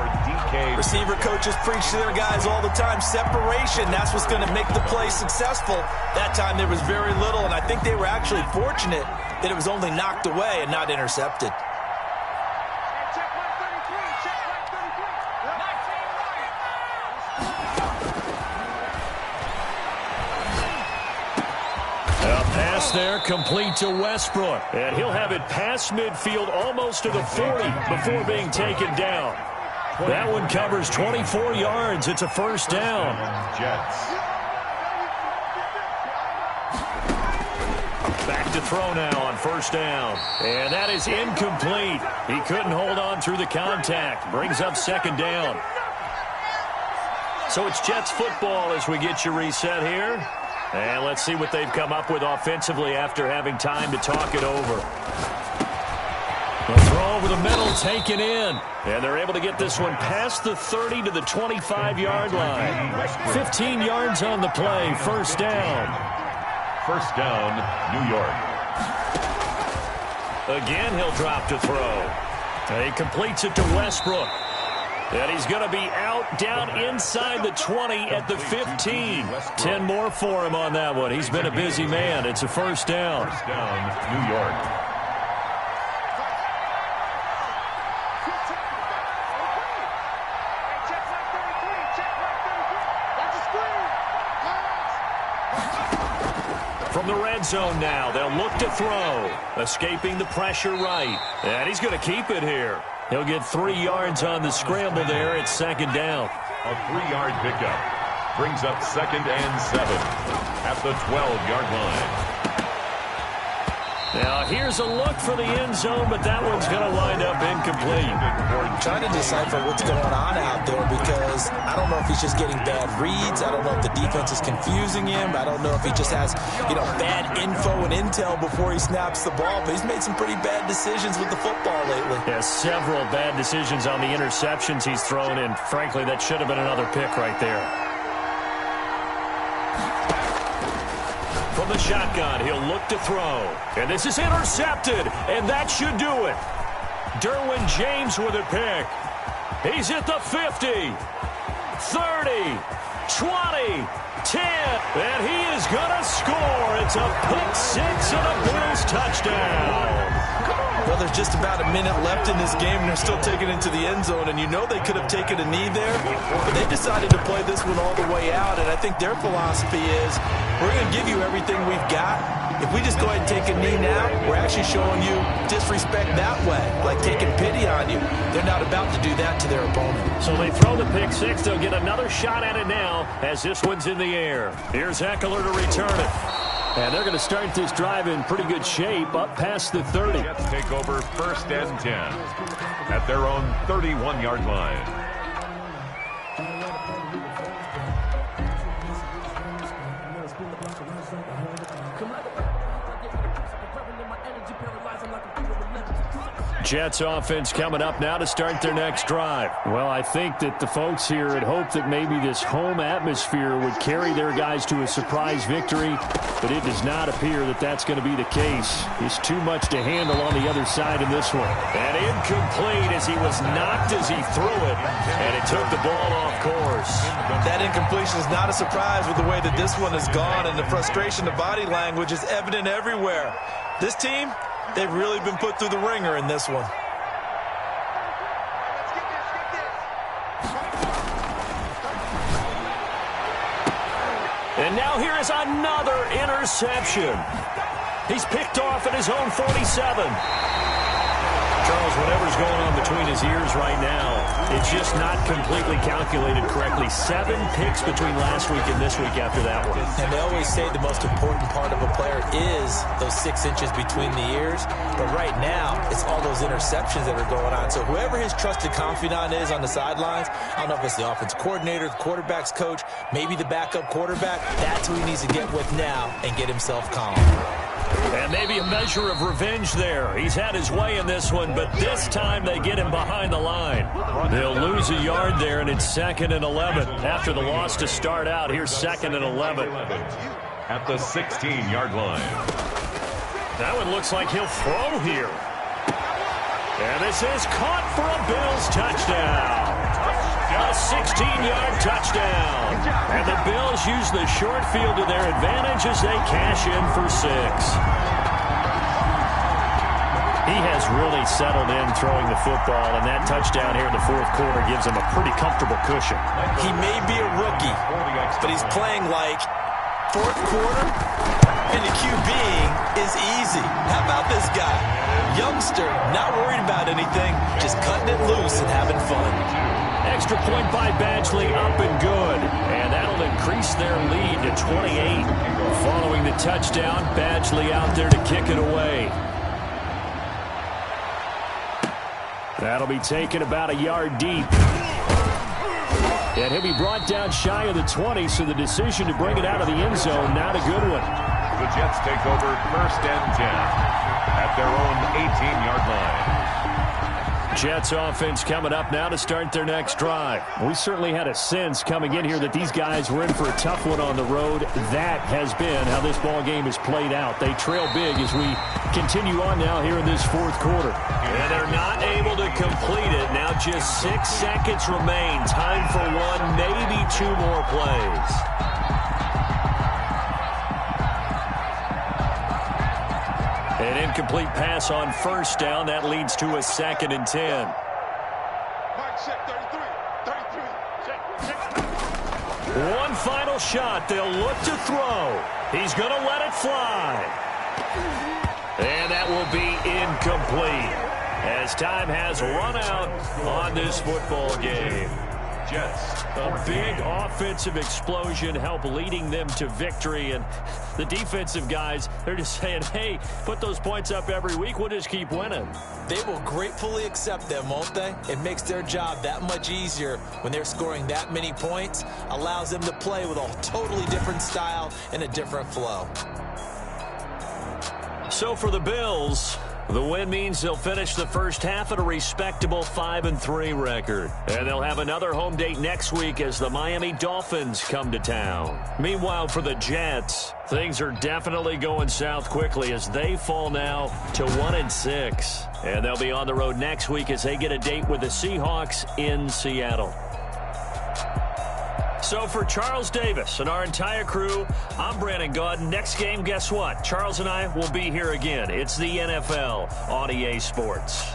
Receiver coaches preach to their guys all the time. Separation, that's what's going to make the play successful. That time there was very little, and I think they were actually fortunate that it was only knocked away and not intercepted. There, complete to Westbrook. And he'll have it past midfield almost to the 40 before being taken down. That one covers 24 yards. It's a first down. Jets. Back to throw now on first down. And that is incomplete. He couldn't hold on through the contact. Brings up 2nd down. So it's Jets football as we get you reset here. And let's see what they've come up with offensively after having time to talk it over. The throw over the middle taken in. And they're able to get this one past the 30 to the 25-yard line. 15 yards on the play. First down. First down, New York. Again, he'll drop to throw. And he completes it to Westbrook. And he's going to be out down inside the 20 at the 15. 10 more for him on that one. He's been a busy man. It's a first down. First down, New York. From the red zone now, they'll look to throw. Escaping the pressure right. And he's going to keep it here. He'll get 3 yards on the scramble there. It's 2nd down. A 3-yard pickup. Brings up 2nd and 7 at the 12-yard line. Now here's a look for the end zone, but that one's going to wind up incomplete. incomplete. I'm trying to decipher what's going on out there because I don't know if he's just getting bad reads. I don't know if the defense is confusing him. I don't know if he just has, bad info and intel before he snaps the ball. But he's made some pretty bad decisions with the football lately. Yeah, several bad decisions on the interceptions he's thrown, and frankly, that should have been another pick right there. From the shotgun, he'll look to throw. And this is intercepted, and that should do it. Derwin James with a pick. He's at the 50, 30, 20, 10, and he is going to score. It's a pick six and a Bills touchdown. Well, there's just about a minute left in this game, and they're still taking it into the end zone. And you know they could have taken a knee there, but they decided to play this one all the way out. And I think their philosophy is, we're going to give you everything we've got. If we just go ahead and take a knee now, we're actually showing you disrespect that way, like taking pity on you. They're not about to do that to their opponent. So they throw the pick six. They'll get another shot at it now as this one's in the air. Here's Eckler to return it. And they're going to start this drive in pretty good shape up past the 30. The Jets take over first and 10 at their own 31-yard line. Jets offense coming up now to start their next drive. Well, I think that the folks here had hoped that maybe this home atmosphere would carry their guys to a surprise victory, but it does not appear that that's going to be the case. It's too much to handle on the other side in this one. And incomplete as he was knocked as he threw it, and it took the ball off course. That incompletion is not a surprise with the way that this one has gone, and the frustration, the body language is evident everywhere. This team, they've really been put through the ringer in this one. And now here is another interception. He's picked off at his own 47. Charles, whatever's going on between his ears right now, it's just not completely calculated correctly. 7 picks between last week and this week after that one. And they always say the most important part of a player is those 6 inches between the ears. But right now, it's all those interceptions that are going on. So whoever his trusted confidant is on the sidelines, I don't know if it's the offense coordinator, the quarterback's coach, maybe the backup quarterback, that's who he needs to get with now and get himself calm. And maybe a measure of revenge there. He's had his way in this one, but this time they get him behind the line. They'll lose a yard there, and it's 2nd and 11. After the loss to start out, here's 2nd and 11. At the 16-yard line. That one looks like he'll throw here. And this is caught for a Bills touchdown. A 16-yard touchdown. And the Bills use the short field to their advantage as they cash in for 6. He has really settled in throwing the football, and that touchdown here in the 4th quarter gives him a pretty comfortable cushion. He may be a rookie, but he's playing like 4th quarter, and the QBing is easy. How about this guy? Youngster, not worried about anything, just cutting it loose and having fun. Extra point by Badgley, up and good. And that'll increase their lead to 28. Following the touchdown, Badgley out there to kick it away. That'll be taken about a yard deep. And he'll be brought down shy of the 20, so the decision to bring it out of the end zone, not a good one. The Jets take over first and 10 at their own 18-yard line. Jets offense coming up now to start their next drive. We certainly had a sense coming in here that these guys were in for a tough one on the road. That has been how this ball game is played out. They trail big as we continue on now here in this 4th quarter. And they're not able to complete it. Now just 6 seconds remain. Time for 1, maybe 2 more plays. An incomplete pass on 1st down. That leads to a 2nd and 10. One final shot. They'll look to throw. He's going to let it fly. And that will be incomplete as time has run out on this football game. Jets. A big offensive explosion helped leading them to victory. And the defensive guys, they're just saying, hey, put those points up every week. We'll just keep winning. They will gratefully accept them, won't they? It makes their job that much easier when they're scoring that many points. Allows them to play with a totally different style and a different flow. So for the Bills, the win means they'll finish the first half at a respectable 5-3 record. And they'll have another home date next week as the Miami Dolphins come to town. Meanwhile, for the Jets, things are definitely going south quickly as they fall now to 1-6. And they'll be on the road next week as they get a date with the Seahawks in Seattle. So for Charles Davis and our entire crew, I'm Brandon Gaudin. Next game, guess what? Charles and I will be here again. It's the NFL on EA Sports.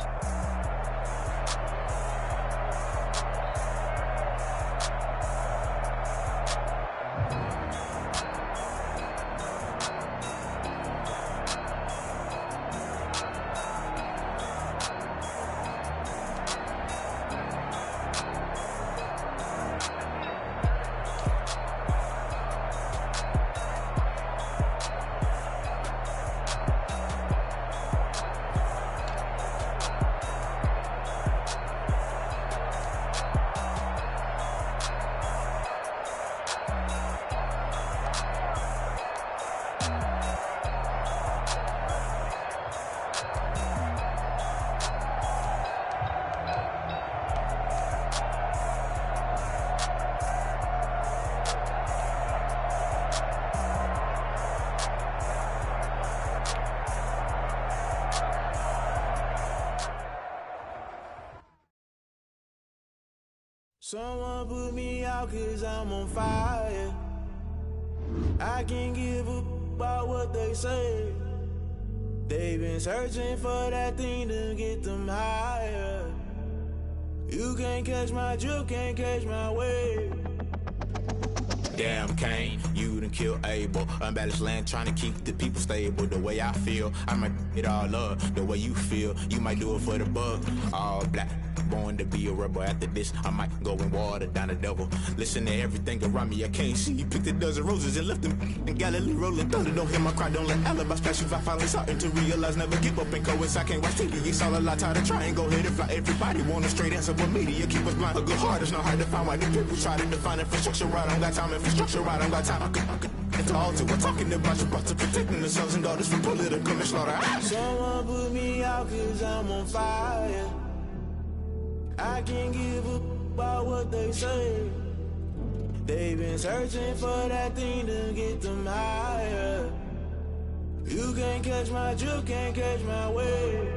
Someone put me out 'cause I'm on fire. I can't give up about what they say. They've been searching for that thing to get them higher. You can't catch my drift, can't catch my wave. Damn Kane, you done killed Abel. Unbalanced land trying to keep the people stable. The way I feel, I might it all up. The way you feel, you might do it for the bug. All black, born to be a rebel. After this, I might go and water down the devil. Listen to everything around me, I can't see. Picked a dozen roses and left them in Galilee rolling thunder. Don't hear my cry, don't let alibis pass you. I finally starting to realize, never give up and coincide. I can't watch TV, it's all a lot. Tired of trying, go ahead and fly. Everybody want a straight answer, but media keep us blind. A good heart is not hard to find. Why the people try to define infrastructure right? I don't got time, infrastructure right, I don't got time. I could it's all to we're talking about your brother protecting the sons and daughters from political manslaughter. Someone put me out 'cause I'm on fire. I can't give up about what they say. They've been searching for that thing to get them higher. You can't catch my drift, can't catch my wave.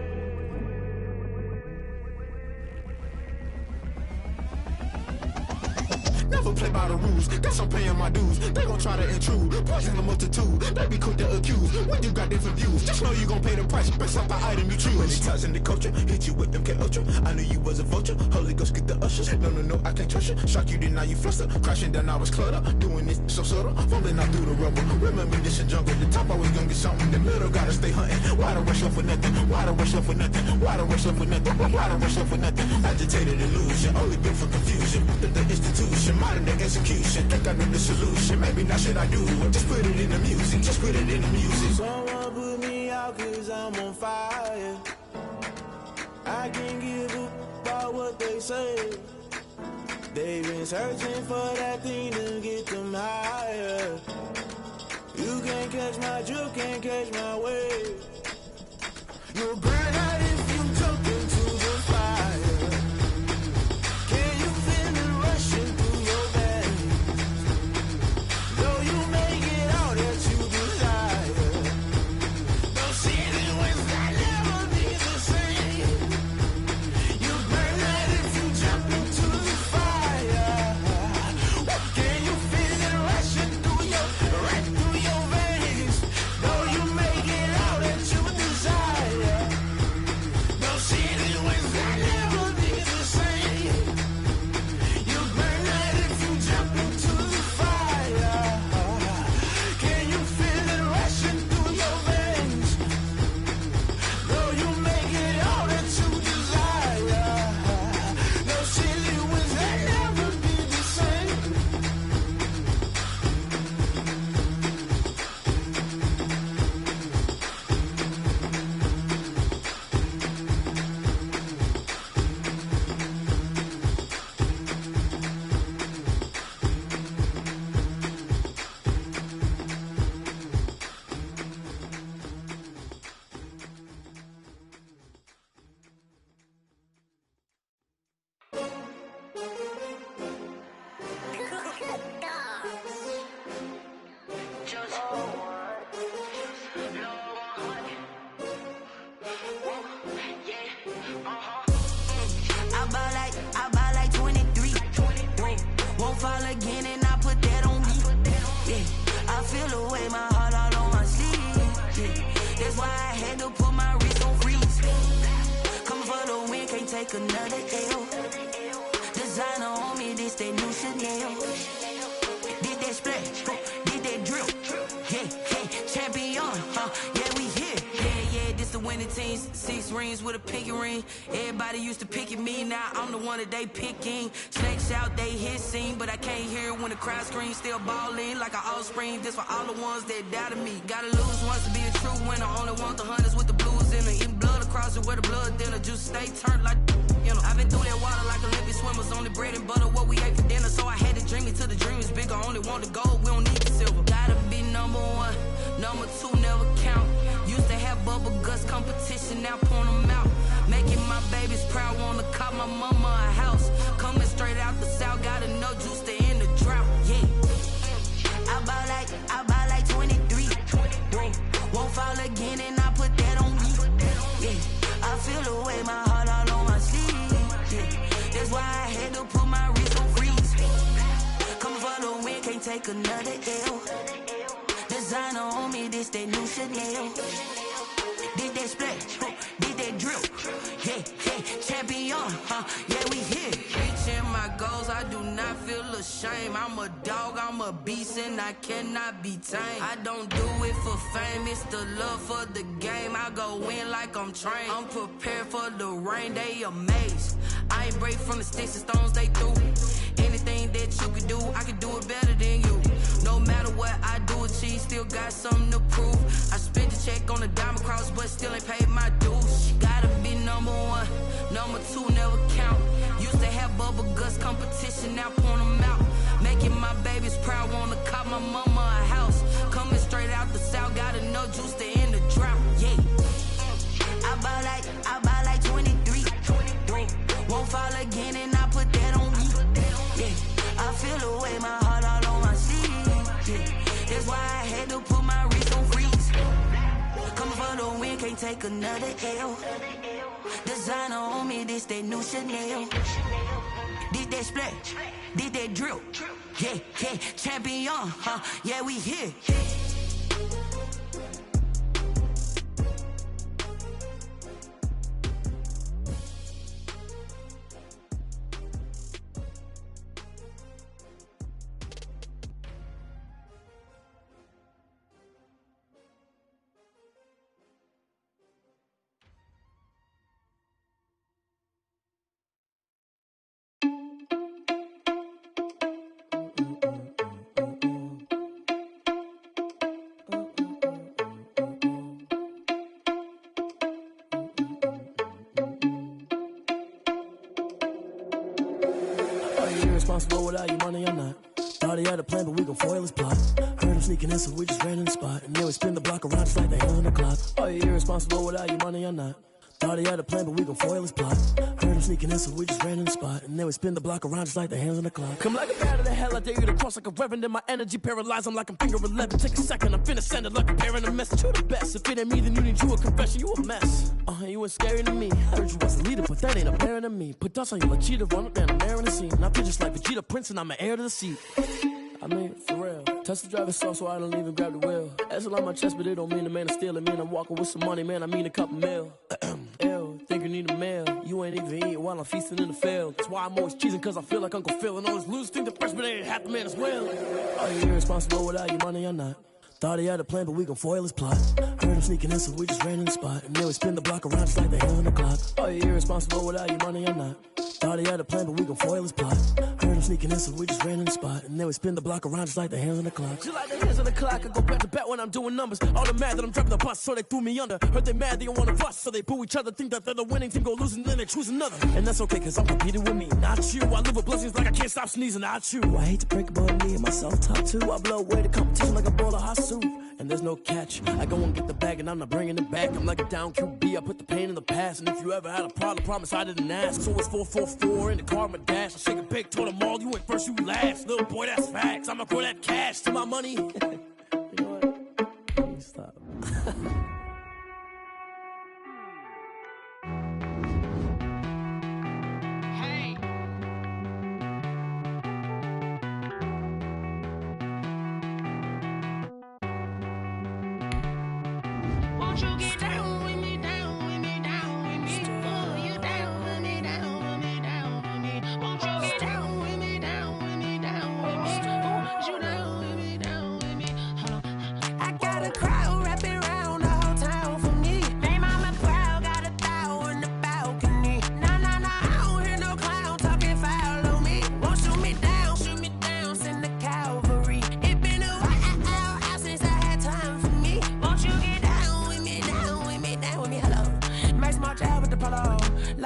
Never play by the rules, guess I'm paying my dues. They gon' try to intrude, poison the multitude. They be quick to accuse, when you got different views. Just know you gon' pay the price, based off the item you choose. When it's ties in the culture, hit you with them K-Ultra. I knew you was a vulture, Holy Ghost get the ushers. No, I can't trust you. Shock you, then now you fluster. Crashing down, I was cluttered. Doing this so subtle, falling out through the rubble. Remember this a jungle, the top always gonna get something. The middle gotta stay hunting. Why the rush left for nothing? Why the rush left for nothing? Why the rush left for nothing? Why the rush left for nothing? Agitated illusion, only built for confusion. The institution, modern day execution. Think I know the solution. Maybe not should I do it? Just put it in the music. Just put it in the music. Someone put me out 'cause I'm on fire. I can't give up about what they say. They've been searching for that thing to get them higher. You can't catch my drift, can't catch my wave. You'll burn out if you jump into the fire. Can you feel it rushing through your veins? Though you make it all that you desire. Those city winds that never be the same. You burn out if you jump into the fire. Can you feel it rushing through right through your veins? Though you make it all that you desire. Those city winds that never be the same. You burn out if you jump into the fire. Can you feel it rushing through your veins? Though you make it all that you desire. Those silly winds that never be I buy like 23. Won't fall again and I put that on me. Yeah, I feel away my heart all on my sleeve. Yeah, that's why I had to put my wrist on freeze. Come for the win, can't take another L. Designer on me, this that new Chanel. Did that splash, did that drill. Yeah, champion, yeah, we here. Yeah, this the winning team. 6 rings with a pinky ring. Everybody used to pick at me, now I'm the one that they picking. Snakes out, they hit scene, but I can't hear it when the crowd screams. Still ballin' like an offspring. This for all the ones that doubted me. Gotta lose once to be a true winner. Only want the hunters with the blues in it. Eating blood across it where the blood dinner. Just stay turned like, you know. I've been through that water like Olympic swimmers. Only bread and butter, what we ate for dinner. So I had to dream it till the dream is bigger. Only want the gold, we don't need the silver. Gotta be number 1, number 2 never count. Used to have bubble guts competition, now point them out. Making my babies proud, wanna cop my mama a house. Coming straight out the south, got enough juice to end the drought. Yeah, I buy like 23. Won't fall again and I put that on me. Yeah, I feel away my heart all on my sleeve. Yeah, that's why I had to put my wrist on freeze. Coming for the win, can't take another L. Designer on me, this that new Chanel. Did that splash, did that drill. Yeah, champion, yeah, we here. Reaching my goals, I do not feel ashamed. I'm a dog, I'm a beast, and I cannot be tamed. I don't do it for fame, it's the love for the game. I go in like I'm trained. I'm prepared for the rain, they amazed. I ain't break from the sticks and stones they threw. Anything that you could do, I could do it better than you. No matter what I do, achieve, still got something to prove. I spent the check on the diamond cross, but still ain't paid my dues. Gotta be number 1, number 2 never count. Used to have bubble guts competition, now point them out. Making my babies proud, wanna cop my mama a house. Coming straight out the south, got enough juice to end the drought. Yeah, I buy like 23. Won't fall again and I put that on me. Yeah, I feel away my heart all on my sleeve. Yeah, that's why I had to put my wrist on freeze. Coming for the win, can't take another L. Designer on me, this that new Chanel. Did that splash, did that drill. Yeah, champion, yeah, we here. Responsible without your money or not. Thought he had a plan, but we gon' foil his plot. Heard him sneaking in, so we just ran in the spot. And then we spin the block around just like the hands on the clock. Are you irresponsible without your money or not? Thought he had a plan, but we gon' foil his plot. Heard him sneaking in, so we just ran in the spot. And then we spin the block around just like the hands on the clock. Come like a bat of the hell, I dare you to cross like a reverend. In my energy paralyzed, I'm like I'm finger 11. Take a second, I'm finna send it like a parent a message. You the best, if it ain't me, then you need you a confession. You a mess, you ain't scary to me. Heard you was the leader, but that ain't apparent to me. Put dust on you like Cheetah, run up down the air in the scene. I feel just like Vegeta Prince, and I'm an heir to the seat. I mean, for real. Touch the driver's soft so I don't even grab the wheel. That's on my chest, but it don't mean the man is stealing. Mean I'm walking with some money, man, I mean a couple mil. Ew, think you need a meal. You ain't even eating while I'm feasting in the field. That's why I'm always cheesing, cause I feel like Uncle Phil. And all this losers think the freshman ain't half the man as well. Are you irresponsible without your money or not? Thought he had a plan, but we gon' foil his plot. Heard him sneaking in, so we just ran in the spot. And then we spin the block around just like the hands on the clock. Are you irresponsible without your money or not? Thought he had a plan, but we gon' foil his plot. Heard him sneaking in, so we just ran in the spot. And then we spin the block around just like the hands on the clock. Just like the hands on the clock, I go back to back when I'm doing numbers. All the mad that I'm driving the bus, so they threw me under. Heard they mad, they don't wanna bust, so they boo each other. Think that they're the winning team, go losing, then they choose another. And that's okay, cause I'm competing with me, not you. I live with blessings like I can't stop sneezing, not you. I hate to break it, but me and myself top two. I blow away the competition like a bowl of hot soup. And there's no catch. I go and get the bag and I'm not bringing it back. I'm like a down QB, I put the pain in the past. And if you ever had a problem, promise I didn't ask. So it's 444 in the car, my dash. I shake a big, told them all, you went first, you last. Little boy, that's facts. I'ma grow that cash to my money. You know what? Let me stop.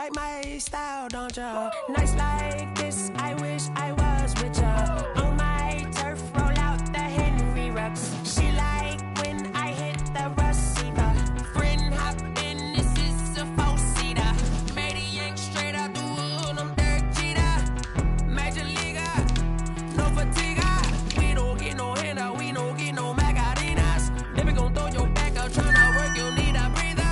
like my style, don't ya? Nights like this, I wish I was with ya. On my turf, roll out the Henry Rux. She like when I hit the receiver. Friend hop in, this is a four-seater. Made a yank straight out the wood, I'm Derek Jeter. Major leaguer, no fatigue. We don't get no handout, we don't get no Macarinas. Never gon' throw your back out, tryna work, you need a breather.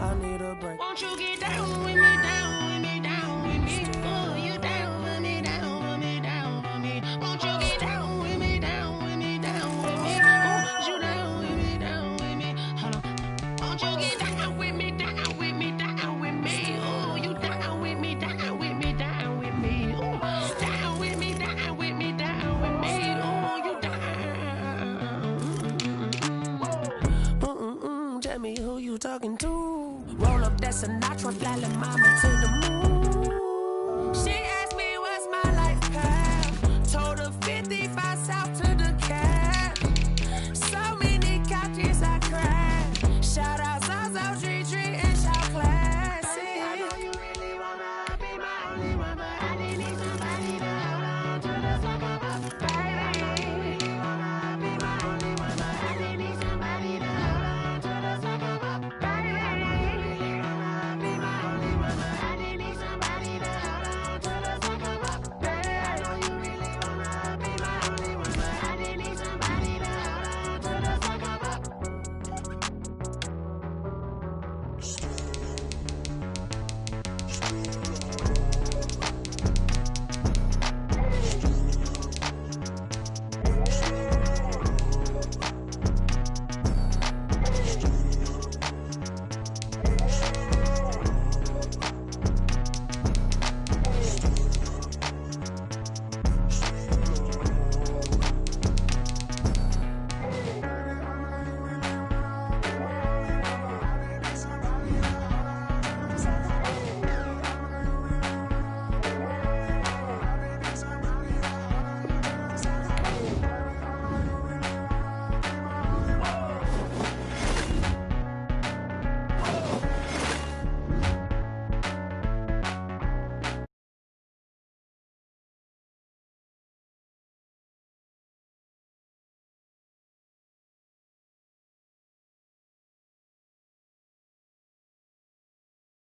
I need a break. Won't you get down with me, down with me, down with me? Oh, you down with me, down with me, down with me. Won't you get down with me, down with me, down with me? Oh, you down with me, down with me. Hold on. Won't you get down with me, down with me, down with me? Oh, you down with me, down with me, down with me. Oh, down with me, down with me, down with me. Oh, you down. Tell me who you talking to. Roll up that Sinatra, fly la mama to the moon.